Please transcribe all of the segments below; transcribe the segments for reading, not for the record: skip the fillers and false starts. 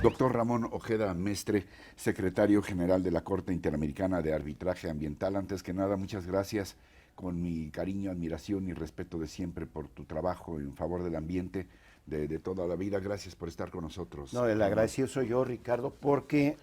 Doctor Ramón Ojeda Mestre, secretario general de la Corte Interamericana de Arbitraje Ambiental. Antes que nada, muchas gracias, con mi cariño, admiración y respeto de siempre por tu trabajo en favor del ambiente de toda la vida. Gracias por estar con nosotros. No, el Ramón. agradecido soy yo, Ricardo, porque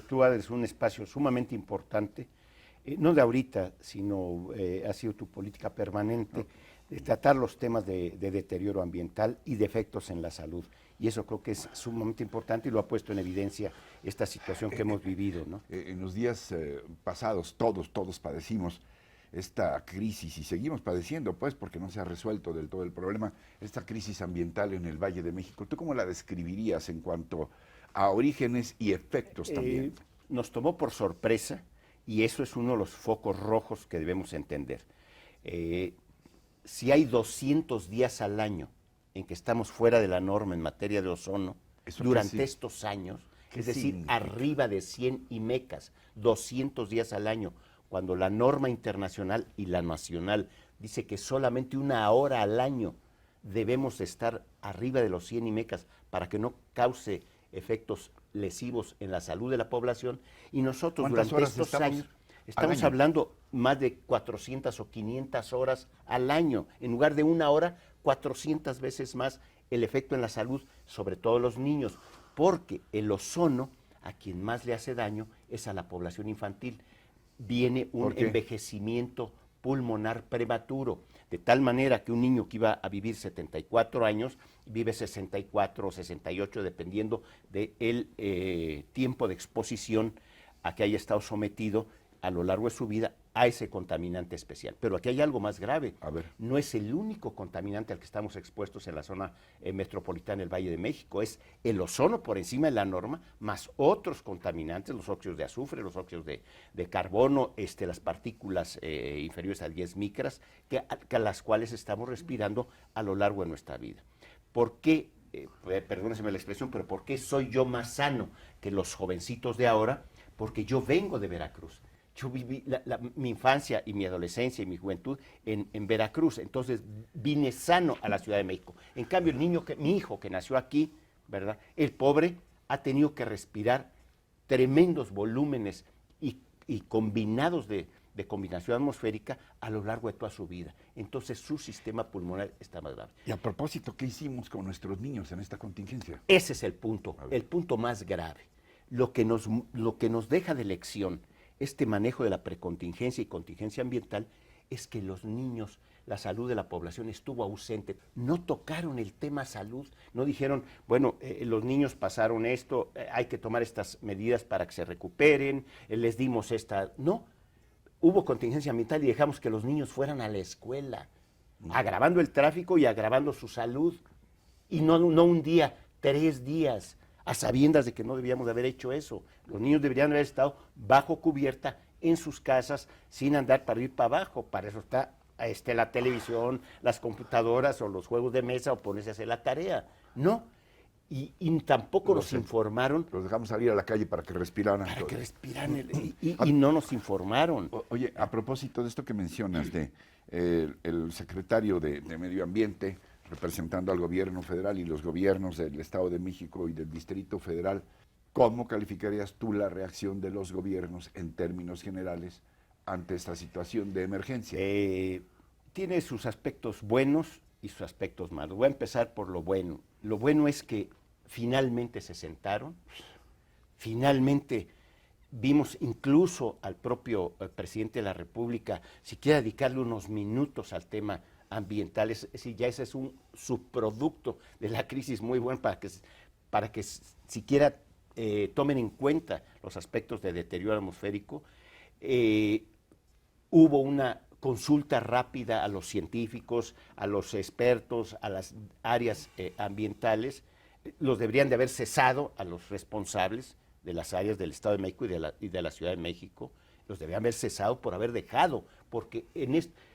tú eres un espacio sumamente importante, no de ahorita, sino ha sido tu política permanente de tratar los temas de deterioro ambiental y de efectos en la salud. Y eso creo que es sumamente importante y lo ha puesto en evidencia esta situación que hemos vivido, ¿no? En los días pasados todos padecimos esta crisis y seguimos padeciendo, pues, porque no se ha resuelto del todo el problema, esta crisis ambiental en el Valle de México. ¿Tú cómo la describirías en cuanto a orígenes y efectos también? Nos tomó por sorpresa y eso es uno de los focos rojos que debemos entender. Si hay 200 días al año en que estamos fuera de la norma en materia de ozono, durante estos años, es decir, arriba de 100 IMECAS, 200 días al año, cuando la norma internacional y la nacional dice que solamente una hora al año debemos estar arriba de los 100 IMECAS para que no cause efectos lesivos en la salud de la población, y nosotros durante estos años estamos hablando más de 400 o 500 horas al año, en lugar de una hora, 400 veces más el efecto en la salud, sobre todo los niños, porque el ozono a quien más le hace daño es a la población infantil. Viene un envejecimiento pulmonar prematuro, de tal manera que un niño que iba a vivir 74 años, vive 64 o 68, dependiendo del tiempo de exposición a que haya estado sometido a lo largo de su vida a ese contaminante especial. Pero aquí hay algo más grave. No es el único contaminante al que estamos expuestos en la zona metropolitana del Valle de México, es el ozono por encima de la norma, más otros contaminantes, los óxidos de azufre, los óxidos de carbono, las partículas inferiores a 10 micras, a las cuales estamos respirando a lo largo de nuestra vida. ¿Por qué? Perdónenme la expresión, pero ¿por qué soy yo más sano que los jovencitos de ahora? Porque yo vengo de Veracruz. Yo viví mi infancia y mi adolescencia y mi juventud en Veracruz, entonces vine sano a la Ciudad de México. En cambio, mi hijo que nació aquí, ¿verdad? El pobre ha tenido que respirar tremendos volúmenes y combinados de combinación atmosférica a lo largo de toda su vida. Entonces su sistema pulmonar está más grave. Y a propósito, ¿qué hicimos con nuestros niños en esta contingencia? Ese es el punto más grave. Lo que nos deja de lección este manejo de la precontingencia y contingencia ambiental es que los niños, la salud de la población estuvo ausente. No tocaron el tema salud, no dijeron, bueno, los niños pasaron esto, hay que tomar estas medidas para que se recuperen, les dimos esta... No, hubo contingencia ambiental y dejamos que los niños fueran a la escuela, agravando el tráfico y agravando su salud. Y no un día, 3 días, a sabiendas de que no debíamos de haber hecho eso. Los niños deberían haber estado bajo cubierta en sus casas, sin andar para ir para abajo. Para eso está la televisión, las computadoras o los juegos de mesa, o ponerse a hacer la tarea. No, y tampoco nos informaron. Los dejamos salir a la calle para que respiraran. Para que respiraran, y no nos informaron. Oye, a propósito de esto que mencionas, el secretario de Medio Ambiente, representando al gobierno federal y los gobiernos del Estado de México y del Distrito Federal, ¿cómo calificarías tú la reacción de los gobiernos en términos generales ante esta situación de emergencia? Tiene sus aspectos buenos y sus aspectos malos. Voy a empezar por lo bueno. Lo bueno es que finalmente se sentaron, finalmente vimos incluso al propio presidente de la República siquiera dedicarle unos minutos al tema ambiental. Es decir, ya ese es un subproducto de la crisis muy bueno para que siquiera tomen en cuenta los aspectos de deterioro atmosférico. Hubo una consulta rápida a los científicos, a los expertos, a las áreas ambientales. Los deberían de haber cesado a los responsables de las áreas del Estado de México y de la Ciudad de México. Los deberían haber cesado por haber dejado, porque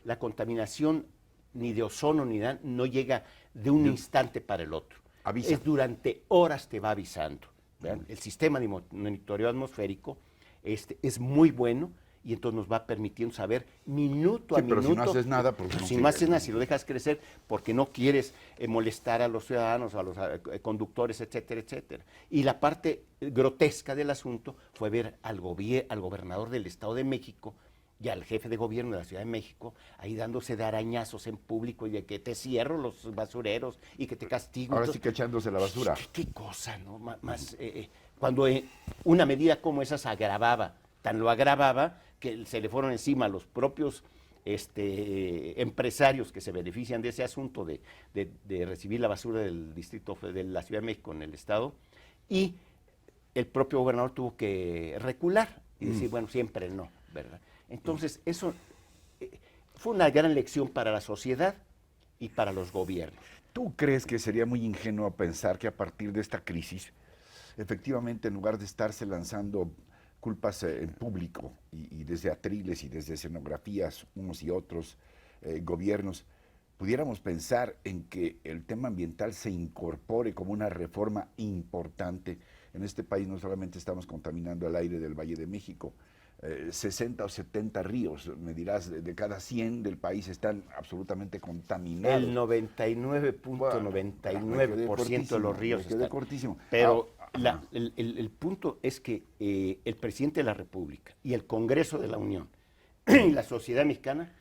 la contaminación ni de ozono ni nada no llega de un instante para el otro. Avisa. Es durante horas te va avisando. El sistema de monitoreo atmosférico es muy bueno y entonces nos va permitiendo saber minuto a pero minuto. si no haces nada, pues si no no haces sigues. nada, si lo dejas crecer, porque no quieres molestar a los ciudadanos, a los conductores, etcétera, etcétera. Y la parte grotesca del asunto fue ver al gobernador del Estado de México y al jefe de gobierno de la Ciudad de México ahí dándose de arañazos en público y de que te cierro los basureros y que te castigo. Ahora Entonces, sí que echándose la basura. ¿Qué cosa, no? Cuando una medida como esa se agravaba, tan lo agravaba que se le fueron encima a los propios empresarios que se benefician de ese asunto de recibir la basura del distrito de la Ciudad de México en el Estado, y el propio gobernador tuvo que recular y decir, bueno, siempre no, ¿verdad? Entonces, eso fue una gran lección para la sociedad y para los gobiernos. ¿Tú crees que sería muy ingenuo pensar que a partir de esta crisis, efectivamente, en lugar de estarse lanzando culpas en público y desde atriles y desde escenografías, unos y otros gobiernos, pudiéramos pensar en que el tema ambiental se incorpore como una reforma importante? En este país no solamente estamos contaminando el aire del Valle de México, 60 o 70 ríos, me dirás, de cada 100 del país están absolutamente contaminados. El 99.99% de los ríos están. Cortísimo. Pero el punto es que el presidente de la República y el Congreso de la Unión y la sociedad mexicana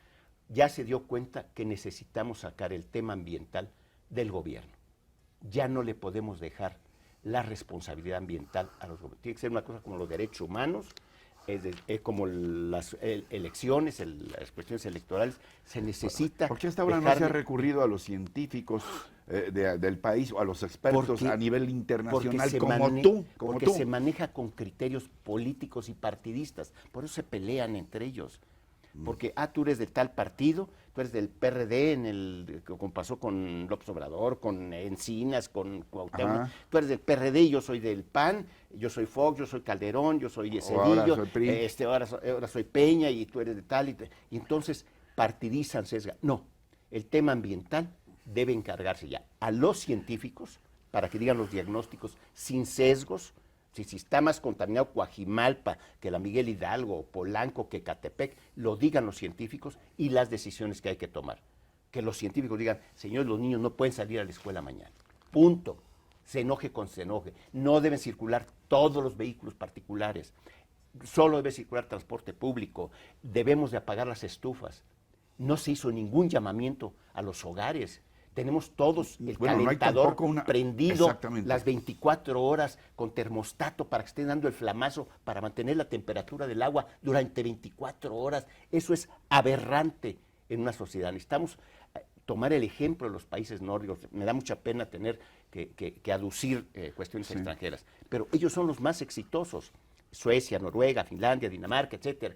ya se dio cuenta que necesitamos sacar el tema ambiental del gobierno. Ya no le podemos dejar la responsabilidad ambiental a los gobiernos. Tiene que ser una cosa como los derechos humanos, como las elecciones, las cuestiones electorales. Se necesita. ¿Por qué hasta ahora no se ha recurrido a los científicos del país o a los expertos a nivel internacional como tú? Porque se maneja con criterios políticos y partidistas. Por eso se pelean entre ellos. Porque, tú eres de tal partido, tú eres del PRD, como pasó con López Obrador, con Encinas, con Cuauhtémoc. Tú eres del PRD y yo soy del PAN, yo soy Fox, yo soy Calderón, yo soy Cedillo, ahora soy PRI. ahora soy Peña y tú eres de tal. Y entonces partidizan, sesgan. No, el tema ambiental debe encargarse ya a los científicos para que digan los diagnósticos sin sesgos. Si está más contaminado Coajimalpa que la Miguel Hidalgo, Polanco, que Catepec, lo digan los científicos y las decisiones que hay que tomar. Que los científicos digan, señores, los niños no pueden salir a la escuela mañana. Punto. Se enoje con se enoje. No deben circular todos los vehículos particulares. Solo debe circular transporte público. Debemos de apagar las estufas. No se hizo ningún llamamiento a los hogares. Tenemos todos el calentador prendido las 24 horas con termostato para que esté dando el flamazo para mantener la temperatura del agua durante 24 horas. Eso es aberrante en una sociedad. Necesitamos tomar el ejemplo de los países nórdicos. Me da mucha pena tener que aducir cuestiones extranjeras, pero ellos son los más exitosos. Suecia, Noruega, Finlandia, Dinamarca, etcétera,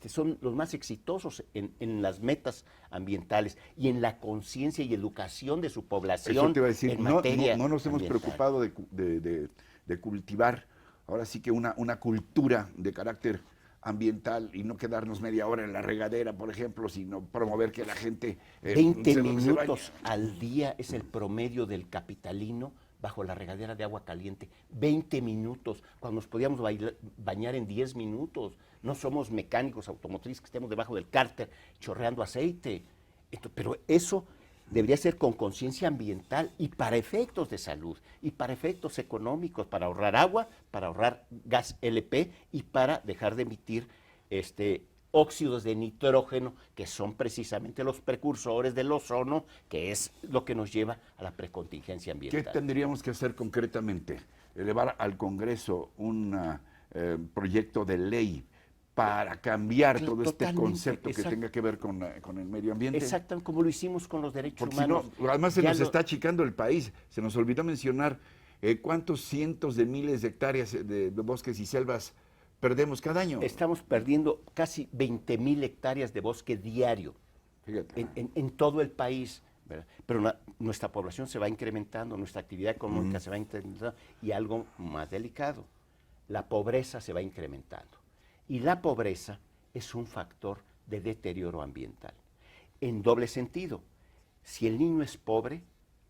son los más exitosos en las metas ambientales y en la conciencia y educación de su población. Eso te iba a decir, en materia no nos hemos ambiental. preocupado de cultivar ahora sí que una cultura de carácter ambiental y no quedarnos media hora en la regadera, por ejemplo, sino promover que la gente 20 minutos al día es el promedio del capitalino bajo la regadera de agua caliente. 20 minutos, cuando nos podíamos bañar en 10 minutos. No somos mecánicos automotrices que estemos debajo del cárter chorreando aceite. Pero eso debería ser con conciencia ambiental y para efectos de salud y para efectos económicos, para ahorrar agua, para ahorrar gas LP y para dejar de emitir óxidos de nitrógeno, que son precisamente los precursores del ozono, que es lo que nos lleva a la precontingencia ambiental. ¿Qué tendríamos que hacer concretamente? Elevar al Congreso un proyecto de ley para cambiar todo este concepto que tenga que ver con el medio ambiente. Exactamente, como lo hicimos con los derechos Porque humanos. Si no, además se nos está achicando el país. Se nos olvidó mencionar cuántos cientos de miles de hectáreas de bosques y selvas perdemos cada año. Estamos perdiendo casi 20,000 hectáreas de bosque diario. Fíjate. En todo el país. ¿Verdad? Pero nuestra población se va incrementando, nuestra actividad económica se va incrementando y algo más delicado, la pobreza se va incrementando. Y la pobreza es un factor de deterioro ambiental. En doble sentido, si el niño es pobre,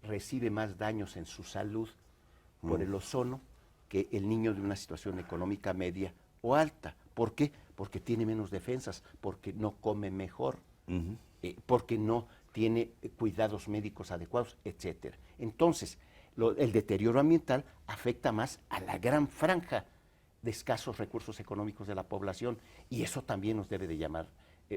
recibe más daños en su salud por el ozono que el niño de una situación económica media o alta, ¿Por qué? Porque tiene menos defensas, porque no come mejor, porque no tiene cuidados médicos adecuados, etcétera. Entonces, el deterioro ambiental afecta más a la gran franja de escasos recursos económicos de la población, y eso también nos debe de llamar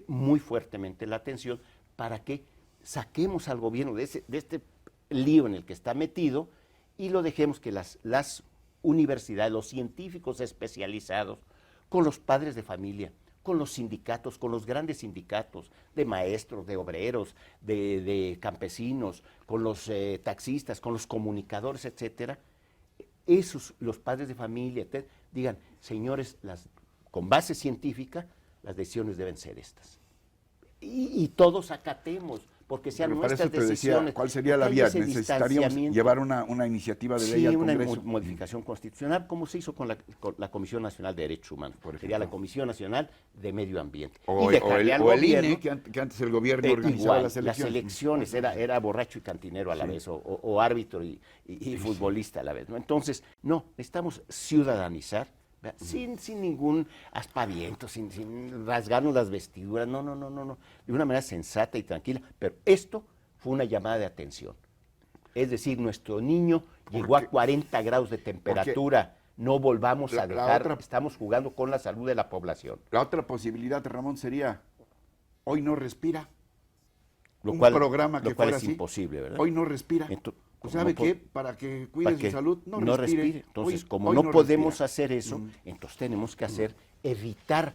muy fuertemente la atención para que saquemos al gobierno de este lío en el que está metido y lo dejemos que las universidades, los científicos especializados, con los padres de familia, con los sindicatos, con los grandes sindicatos de maestros, de obreros, de campesinos, con los taxistas, con los comunicadores, etcétera, los padres de familia, digan, señores, con base científica, las decisiones deben ser estas. Y todos acatemos, porque sean nuestras decisiones. Decía, ¿cuál sería la vía? Necesitaríamos llevar una iniciativa de ley al Congreso. Sí, una modificación constitucional, como se hizo con la Comisión Nacional de Derechos Humanos. Sería la Comisión Nacional de Medio Ambiente. O el INE, que antes el gobierno organizaba las elecciones. Las elecciones, era borracho y cantinero a la vez, o árbitro y futbolista a la vez, ¿no? Entonces, necesitamos ciudadanizar, sin ningún aspaviento, sin rasgarnos las vestiduras, no, de una manera sensata y tranquila, pero esto fue una llamada de atención. Es decir, nuestro niño llegó a 40 grados de temperatura, no volvamos a dejar, estamos jugando con la salud de la población. La otra posibilidad, Ramón, sería, hoy no respira. Lo cual fuera es así, imposible, ¿verdad? Hoy no respira. ¿Sabe qué? Para que cuide su salud, no respire. Entonces, como no podemos hacer eso, entonces tenemos que evitar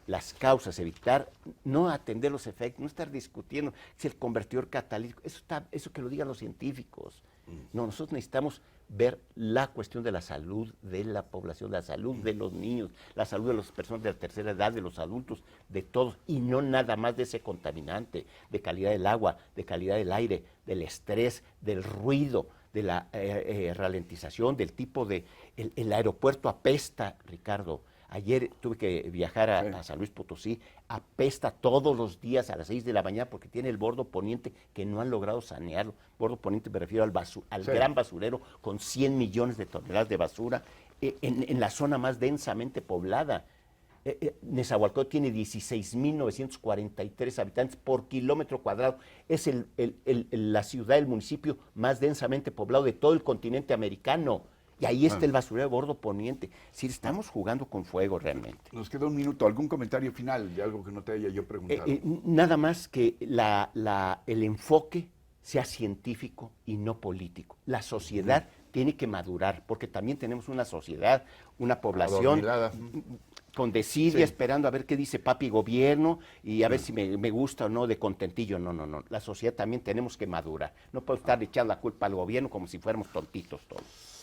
las causas, no atender los efectos, no estar discutiendo si el convertidor catalítico, eso que lo digan los científicos. No, nosotros necesitamos ver la cuestión de la salud de la población, la salud de los niños, la salud de las personas de la tercera edad, de los adultos, de todos, y no nada más de ese contaminante, de calidad del agua, de calidad del aire, del estrés, del ruido, de la ralentización, del tipo de... El aeropuerto apesta, Ricardo. Ayer tuve que viajar a San Luis Potosí, apesta todos los días a las 6 de la mañana porque tiene el bordo poniente que no han logrado sanearlo. Bordo poniente me refiero al gran basurero con 100 millones de toneladas de basura en la zona más densamente poblada. Nezahualcóyotl tiene 16.943 habitantes por kilómetro cuadrado. Es la ciudad, el municipio más densamente poblado de todo el continente americano. Y ahí está el basurero Bordo Poniente. Si estamos jugando con fuego realmente. Nos queda un minuto. ¿Algún comentario final de algo que no te haya yo preguntado? Nada más que el enfoque sea científico y no político. La sociedad tiene que madurar, porque también tenemos una sociedad, una población con desidia, esperando a ver qué dice papi gobierno y a ver si me gusta o no de contentillo. No. La sociedad también tenemos que madurar. No podemos estar echando la culpa al gobierno como si fuéramos tontitos todos.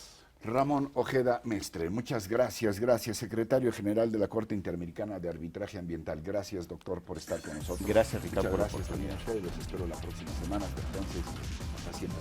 Ramón Ojeda Mestre, muchas gracias, secretario general de la Corte Interamericana de Arbitraje Ambiental. Gracias, doctor, por estar con nosotros. Gracias, Ricardo. Muchas gracias también a ustedes, los espero la próxima semana. Hasta entonces, hasta siempre.